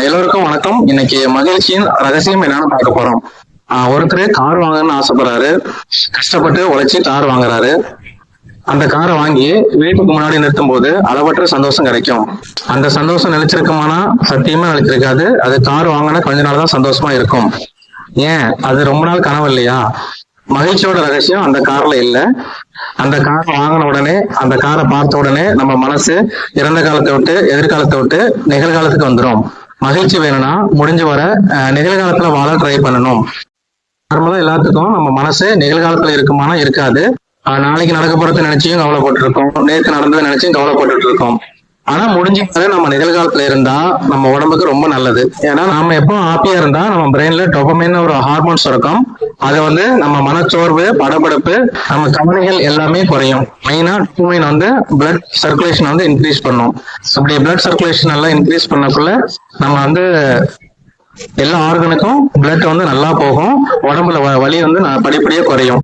எல்லோருக்கும் வணக்கம். இன்னைக்கு மகிழ்ச்சியின் ரகசியம் என்னன்னு பார்க்க போறோம். ஒருத்தர் கார் வாங்கணும்னு ஆசைப்படுறாரு. கஷ்டப்பட்டு உழைச்சி கார் வாங்குறாரு. அந்த காரை வாங்கி வீட்டுக்கு முன்னாடி நிறுத்தும் போது அளவற்ற சந்தோஷம் கிடைக்கும். அந்த சந்தோஷம் நிலைச்சிருக்குமானா சத்தியமா நிலைச்சிருக்காது. அது கார் வாங்கினா கொஞ்ச நாள் தான் சந்தோஷமா இருக்கும். ஏன், அது ரொம்ப நாள் கனவு இல்லையா? மகிழ்ச்சியோட ரகசியம் அந்த கார்ல இல்ல. அந்த காரை வாங்கின உடனே, அந்த காரை பார்த்த உடனே நம்ம மனசு இறந்த காலத்தை விட்டு எதிர்காலத்தை விட்டு நிகழ்காலத்துக்கு வந்துடும். மகிழ்ச்சி வேணும்னா முடிஞ்ச வர நிகழ்காலத்துல வாழ ட்ரை பண்ணணும். நார்மலா எல்லாத்துக்கும் நம்ம மனசு நிகழ்காலத்துல இருக்குமானா இருக்காது. நாளைக்கு நடக்க போறத நினைச்சியும் கவலைப்பட்டு இருக்கோம், நேற்று நடந்ததை நினைச்சும் கவலைப்பட்டு இருக்கோம். ஆனா முடிஞ்ச வரை நம்ம நிகழ்காலத்துல இருந்தா நம்ம உடம்புக்கு ரொம்ப நல்லது. ஏன்னா நம்ம எப்போ ஹாப்பியா இருந்தா நம்ம பிரெயின்ல டோபமைன் ஒரு ஹார்மோன்ஸ் இருக்கும். அது நம்ம மனச்சோர்வு, படபடப்பு, நம்ம கவலைகள் எல்லாமே குறையும். மெயினா டோபமைன் பிளட் சர்க்குலேஷன் இன்க்ரீஸ் பண்ணும். அப்படி பிளட் சர்க்குலேஷன் எல்லாம் இன்க்ரீஸ் பண்ணக்குள்ள நம்ம எல்லா ஆர்கனுக்கும் பிளட் நல்லா போகும். உடம்புல வலி படிப்படியே குறையும்.